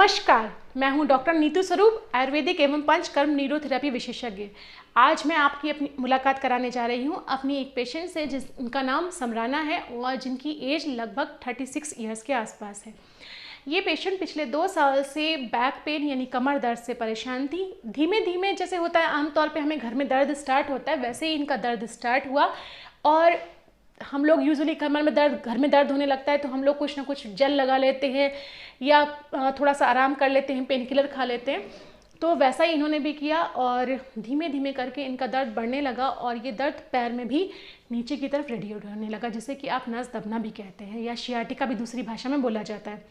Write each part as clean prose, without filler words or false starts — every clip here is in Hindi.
नमस्कार, मैं हूं डॉक्टर नीतू स्वरूप, आयुर्वेदिक एवं पंचकर्म न्यूरोथेरेपी विशेषज्ञ। आज मैं आपकी अपनी मुलाकात कराने जा रही हूं अपनी एक पेशेंट से जिनका नाम समराना है और जिनकी एज लगभग 36 ईयर्स के आसपास है। ये पेशेंट पिछले 2 साल से बैक पेन यानी कमर दर्द से परेशान थी। धीमे धीमे जैसे होता है आमतौर पे हमें घर में दर्द स्टार्ट होता है, वैसे ही इनका दर्द स्टार्ट हुआ। और हम लोग यूजुअली कमर में दर्द, घर में दर्द होने लगता है तो हम लोग कुछ ना कुछ जेल लगा लेते हैं या थोड़ा सा आराम कर लेते हैं, पेन किलर खा लेते हैं। तो वैसा ही इन्होंने भी किया और धीमे धीमे करके इनका दर्द बढ़ने लगा और ये दर्द पैर में भी नीचे की तरफ रेडिएट होने लगा, जिसे कि आप नस दबना भी कहते हैं या शियाटिका भी दूसरी भाषा में बोला जाता है।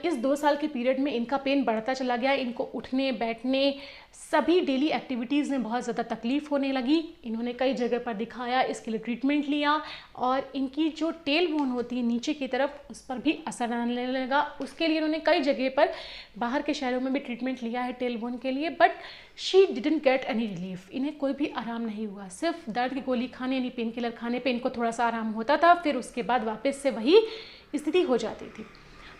इस 2 साल के पीरियड में इनका पेन बढ़ता चला गया। इनको उठने बैठने सभी डेली एक्टिविटीज़ में बहुत ज़्यादा तकलीफ़ होने लगी। इन्होंने कई जगह पर दिखाया, इसके लिए ट्रीटमेंट लिया और इनकी जो टेल बोन होती है नीचे की तरफ, उस पर भी असर आने लगा। उसके लिए इन्होंने कई जगह पर बाहर के शहरों में भी ट्रीटमेंट लिया है टेल बोन के लिए, but she didn't get any relief. इन्हें कोई भी आराम नहीं हुआ। सिर्फ दर्द की गोली खाने यानी पेन किलर खाने पर इनको थोड़ा सा आराम होता था, फिर उसके बाद वापस से वही स्थिति हो जाती थी।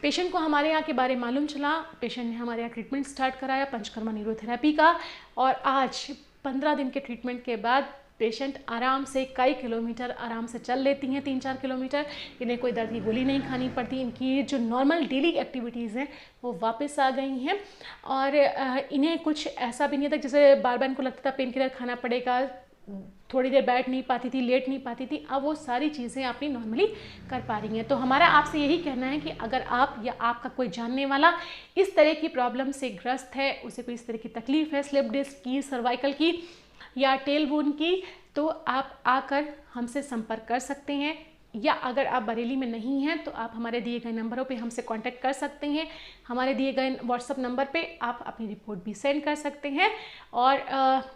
पेशेंट को हमारे यहाँ के बारे में मालूम चला, पेशेंट ने हमारे यहाँ ट्रीटमेंट स्टार्ट कराया पंचकर्मा न्यूरोथेरेपी का, और आज 15 दिन के ट्रीटमेंट के बाद पेशेंट आराम से कई किलोमीटर आराम से चल लेती हैं, 3-4 किलोमीटर। इन्हें कोई दर्द की गोली नहीं खानी पड़ती। इनकी जो नॉर्मल डेली एक्टिविटीज़ हैं वो वापस आ गई हैं और इन्हें कुछ ऐसा भी नहीं था जैसे बार बार इनको लगता था पेन किलर खाना पड़ेगा, थोड़ी देर बैठ नहीं पाती थी, लेट नहीं पाती थी। अब वो सारी चीज़ें अपनी नॉर्मली कर पा रही हैं। तो हमारा आपसे यही कहना है कि अगर आप या आपका कोई जानने वाला इस तरह की प्रॉब्लम से ग्रस्त है, उसे कोई इस तरह की तकलीफ़ है स्लिप डिस्क की, सर्वाइकल की या टेल बोन की, तो आप आकर हमसे संपर्क कर सकते हैं। या अगर आप बरेली में नहीं हैं तो आप हमारे दिए गए नंबरों पे हमसे कांटेक्ट कर सकते हैं। हमारे दिए गए व्हाट्सएप नंबर पे आप अपनी रिपोर्ट भी सेंड कर सकते हैं। और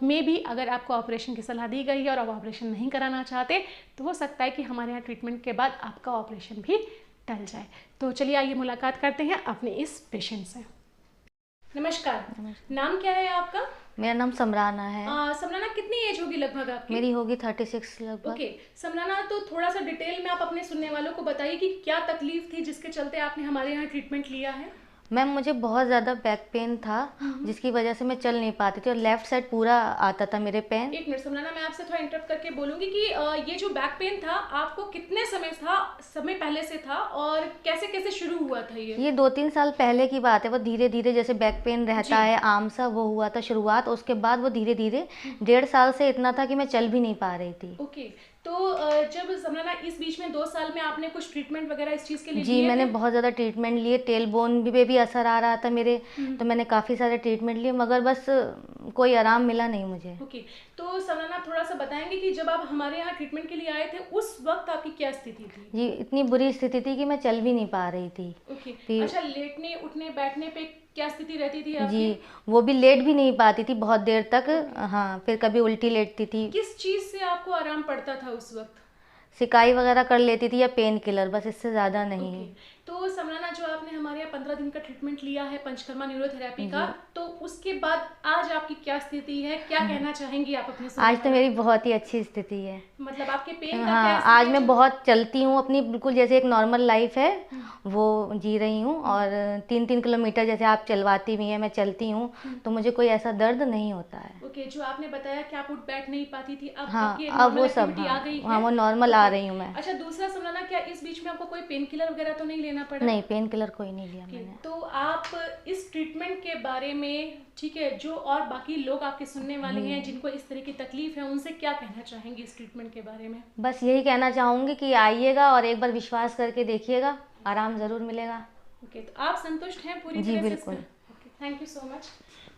मे बी अगर आपको ऑपरेशन की सलाह दी गई है और आप ऑपरेशन नहीं कराना चाहते तो हो सकता है कि हमारे यहाँ ट्रीटमेंट के बाद आपका ऑपरेशन भी टल जाए। तो चलिए आइए मुलाकात करते हैं अपने इस पेशेंट से। नमस्कार, नाम क्या है आपका? मेरा नाम समराना है। समराना, कितनी एज होगी लगभग आपकी? मेरी होगी 36 लगभग। ओके समराना, तो थोड़ा सा डिटेल में आप अपने सुनने वालों को बताइए कि क्या तकलीफ थी जिसके चलते आपने हमारे यहाँ ट्रीटमेंट लिया है। मैम मुझे बहुत ज़्यादा बैक पेन था जिसकी वजह से मैं चल नहीं पाती थी और लेफ़्ट साइड पूरा आता था मेरे पेन। एक मिनट समराना, मैं आपसे थोड़ा इंटरप्ट करके बोलूँगी कि ये जो बैक पेन था आपको कितने समय पहले से था और कैसे कैसे शुरू हुआ था? ये 2-3 साल पहले की बात है। वो धीरे धीरे जैसे बैक पेन रहता है आम सा, वो हुआ था शुरुआत। उसके बाद वो धीरे धीरे 1.5 साल से इतना था कि मैं चल भी नहीं पा रही थी। ओके, तो जब समराना इस बीच में 2 साल में आपने कुछ ट्रीटमेंट वगैरह इस चीज़ के लिए जी मैंने बहुत ज़्यादा ट्रीटमेंट लिए। टेल बोन पे भी असर आ रहा था मेरे, तो मैंने काफ़ी सारे ट्रीटमेंट लिए मगर बस कोई आराम मिला नहीं मुझे। ओके, तो समराना थोड़ा सा बताएंगे कि जब आप हमारे यहाँ ट्रीटमेंट के लिए आए थे उस वक्त आपकी क्या स्थिति थी? जी इतनी बुरी स्थिति थी कि मैं चल भी नहीं पा रही थी। ओके, अच्छा, लेटने उठने बैठने पे क्या स्थिति रहती थी आपकी? जी वो भी लेट भी नहीं पाती थी बहुत देर तक। हाँ, फिर कभी उल्टी लेटती थी। किस चीज़ से आपको आराम पड़ता था उस वक्त? सिकाई वगैरह कर लेती थी या पेन किलर, बस इससे ज़्यादा नहीं। तो समराना, जो आपने हमारे यहाँ 15 दिन का ट्रीटमेंट लिया है पंचकर्मा न्यूरोथेरेपी का, तो उसके बाद आज आपकी क्या स्थिति है? क्या कहना चाहेंगी आप अपने? आज तो मेरी बहुत ही अच्छी स्थिति है। मतलब आपके पेन का हाँ, क्या? आज मैं बहुत चलती हूँ, अपनी बिल्कुल जैसे एक नॉर्मल लाइफ है वो जी रही हूँ। और 3-3 किलोमीटर जैसे आप चलवाती भी हैं, मैं चलती हूँ, तो मुझे कोई ऐसा दर्द नहीं होता है। ओके, जो आपने बताया कि आप उठ बैठ नहीं पाती थी, अब हाँ, आपकी अब वो सब आ गई है? हाँ, वो नॉर्मल आ रही हूँ मैं। अच्छा, दूसरा समराना, क्या इस बीच में आपको कोई पेन किलर वगैरह तो नहीं लेना पड़ा? नहीं, पेन किलर कोई नहीं लिया मैंने। तो आप इस ट्रीटमेंट के बारे में, ठीक है, जो और बाकी लोग आपके सुनने वाले हैं जिनको इस तरह की तकलीफ है, उनसे क्या कहना चाहेंगे इस ट्रीटमेंट के बारे में? बस यही कहना चाहूँगी कि आइएगा और एक बार विश्वास करके देखिएगा, आराम ज़रूर मिलेगा। ओके, तो आप संतुष्ट हैं पूरी तरह से? जी बिल्कुल। Okay, thank you so much.